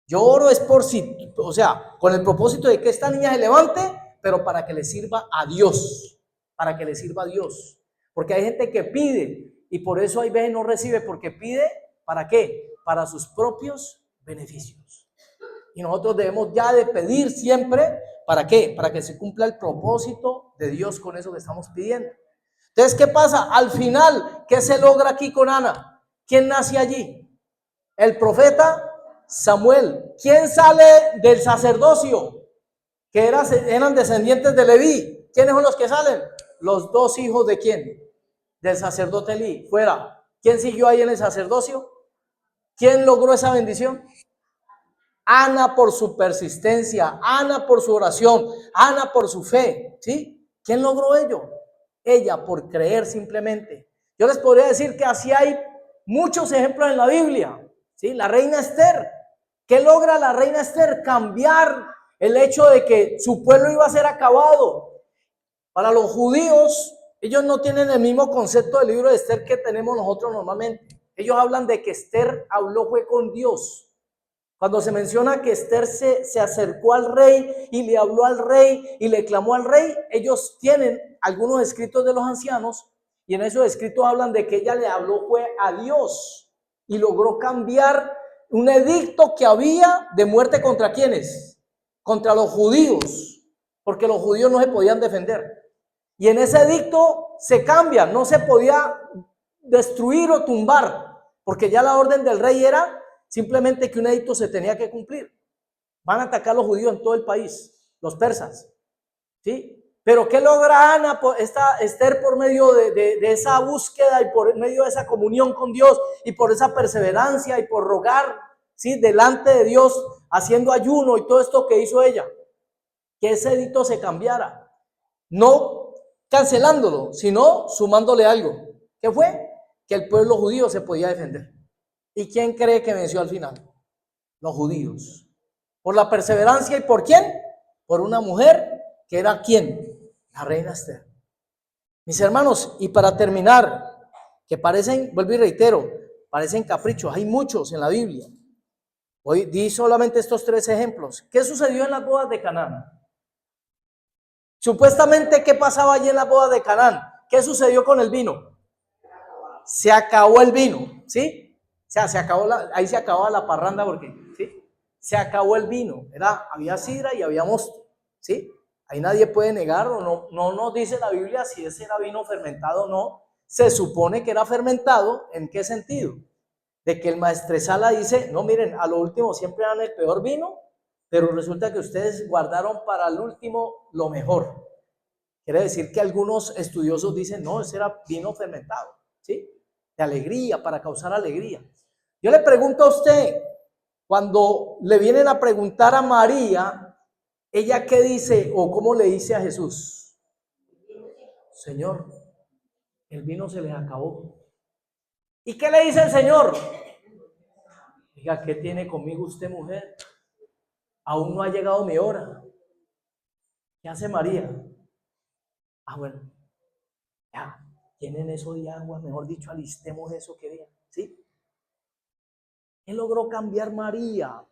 Yo oro es por sí, o sea, con el propósito de que esta niña se levante, pero para que le sirva a Dios, para que le sirva a Dios. Porque hay gente que pide Y por eso hay veces no recibe, porque pide, ¿para qué? Para sus propios beneficios. Y nosotros debemos ya de pedir siempre, ¿para qué? Para que se cumpla el propósito de Dios con eso que estamos pidiendo. Entonces, ¿qué pasa? Al final, ¿qué se logra aquí con Ana? ¿Quién nace allí? El profeta Samuel. ¿Quién sale del sacerdocio? Que eran descendientes de Leví. ¿Quiénes son los que salen? Los dos hijos de quién? Del sacerdote Elí. Fuera. ¿Quién siguió ahí en el sacerdocio? ¿Quién logró esa bendición? Ana por su persistencia, Ana por su oración, Ana por su fe, ¿sí? ¿Quién logró ello? Ella por creer simplemente. Yo les podría decir que así hay muchos ejemplos en la Biblia, ¿sí? La reina Esther. ¿Qué logra la reina Esther? Cambiar el hecho de que su pueblo iba a ser acabado. Para los judíos, ellos no tienen el mismo concepto del libro de Esther que tenemos nosotros normalmente. Ellos hablan de que Esther habló fue con Dios. Cuando se menciona que Esther se acercó al rey y le habló al rey y le clamó al rey, ellos tienen algunos escritos de los ancianos y en esos escritos hablan de que ella le habló fue a Dios y logró cambiar un edicto que había de muerte contra ¿quiénes? Contra los judíos, porque los judíos no se podían defender. Y en ese edicto se cambia, no se podía destruir o tumbar, porque ya la orden del rey era simplemente que un edicto se tenía que cumplir. Van a atacar a los judíos en todo el país, los persas, ¿sí? Pero ¿qué logra Ana, Esther, por medio de esa búsqueda y por medio de esa comunión con Dios y por esa perseverancia y por rogar, ¿sí? Delante de Dios, haciendo ayuno y todo esto que hizo ella? Que ese edicto se cambiara, no cancelándolo, sino sumándole algo. ¿Qué fue? Que el pueblo judío se podía defender. ¿Y quién cree que venció al final? Los judíos. Por la perseverancia y ¿por quién? Por una mujer que era ¿quién? La reina Esther. Mis hermanos, y para terminar, que parecen, vuelvo y reitero, parecen caprichos, hay muchos en la Biblia. Hoy di solamente estos 3 ejemplos. ¿Qué sucedió en las bodas de Canaán? Supuestamente, ¿qué pasaba allí en las bodas de Canaán? ¿Qué sucedió con el vino? Se acabó el vino, ¿sí? O sea, ahí se acababa la parranda porque, ¿sí? Se acabó el vino, había sidra y había mosto, ¿sí? Ahí nadie puede negar o no nos dice la Biblia si ese era vino fermentado o no. Se supone que era fermentado, ¿en qué sentido? De que el maestresala dice, no, miren, a lo último siempre dan el peor vino, pero resulta que ustedes guardaron para el último lo mejor. Quiere decir que algunos estudiosos dicen, no, ese era vino fermentado, ¿sí? De alegría, para causar alegría. Yo le pregunto a usted, cuando le vienen a preguntar a María, ¿ella qué dice o cómo le dice a Jesús? Señor, el vino se les acabó. ¿Y qué le dice el Señor? Diga, ¿qué tiene conmigo usted, mujer? Aún no ha llegado mi hora. ¿Qué hace María? Bueno, ya, tienen eso de agua, mejor dicho, alistemos eso que vean, ¿sí? ¿Qué logró cambiar María?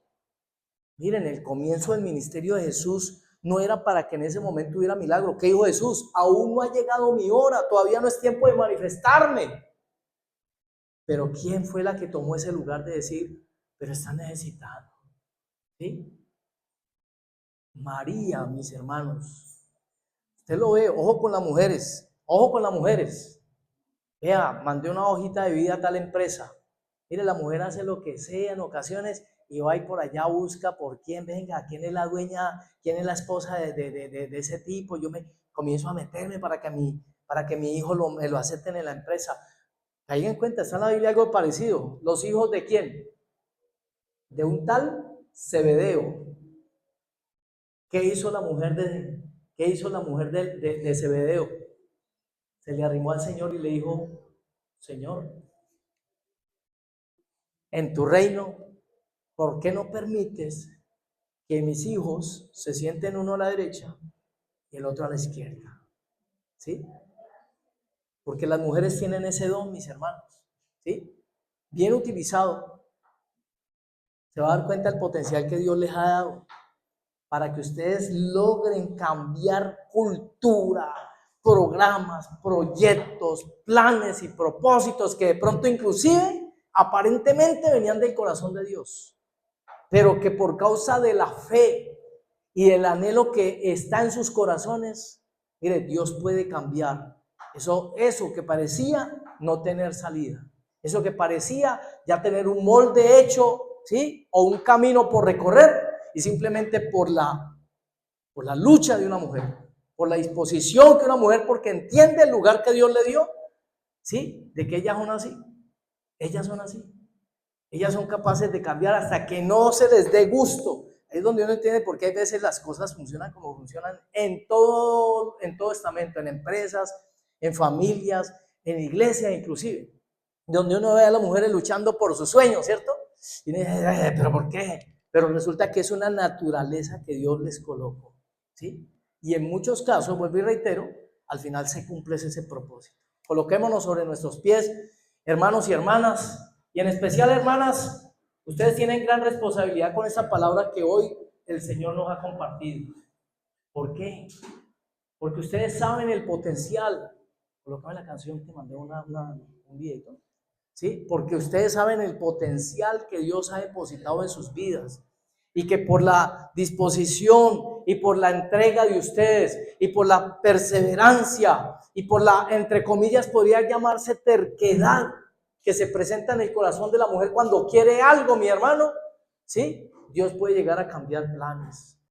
Miren, el comienzo del ministerio de Jesús no era para que en ese momento hubiera milagro. ¿Qué dijo Jesús? Aún no ha llegado mi hora, todavía no es tiempo de manifestarme. Pero ¿quién fue la que tomó ese lugar de decir, pero está necesitado? ¿Sí? María, mis hermanos. Usted lo ve, ojo con las mujeres, ojo con las mujeres. Vea, mandé una hojita de vida a tal empresa. Mire, la mujer hace lo que sea en ocasiones y va y por allá busca por quién, venga, quién es la dueña, quién es la esposa de ese tipo. Yo me comienzo a meterme para que mi hijo me lo acepten en la empresa. Caigan en cuenta, está en la Biblia algo parecido. ¿Los hijos de quién? De un tal Zebedeo. ¿Qué hizo la mujer de Zebedeo? Se le arrimó al Señor y le dijo, Señor, en tu reino, ¿por qué no permites que mis hijos se sienten uno a la derecha y el otro a la izquierda? ¿Sí? Porque las mujeres tienen ese don, mis hermanos, ¿sí? Bien utilizado, se va a dar cuenta del potencial que Dios les ha dado para que ustedes logren cambiar cultura, programas, proyectos, planes y propósitos que de pronto inclusive aparentemente venían del corazón de Dios, pero que por causa de la fe y el anhelo que está en sus corazones, mire, Dios puede cambiar eso que parecía no tener salida, eso que parecía ya tener un molde hecho, ¿sí? O un camino por recorrer, y simplemente por la lucha de una mujer, por la disposición que una mujer, porque entiende el lugar que Dios le dio, ¿sí? De que ellas son así, ellas son capaces de cambiar hasta que no se les dé gusto. Ahí es donde uno entiende por qué a veces las cosas funcionan como funcionan en todo estamento, en empresas, en familias, en iglesias inclusive, donde uno ve a las mujeres luchando por sus sueños, ¿cierto? Y uno dice, ¿pero por qué? Pero resulta que es una naturaleza que Dios les colocó, ¿sí? Y en muchos casos, vuelvo y reitero, al final se cumple ese propósito. Coloquémonos sobre nuestros pies, hermanos y hermanas, y en especial hermanas, ustedes tienen gran responsabilidad con esta palabra que hoy el Señor nos ha compartido. ¿Por qué? Porque ustedes saben el potencial. Colócame la canción, te mandé un video, ¿sí? Porque ustedes saben el potencial que Dios ha depositado en sus vidas, y que por la disposición y por la entrega de ustedes y por la perseverancia y por la, entre comillas, podría llamarse terquedad que se presenta en el corazón de la mujer cuando quiere algo, mi hermano, ¿sí? Dios puede llegar a cambiar planes.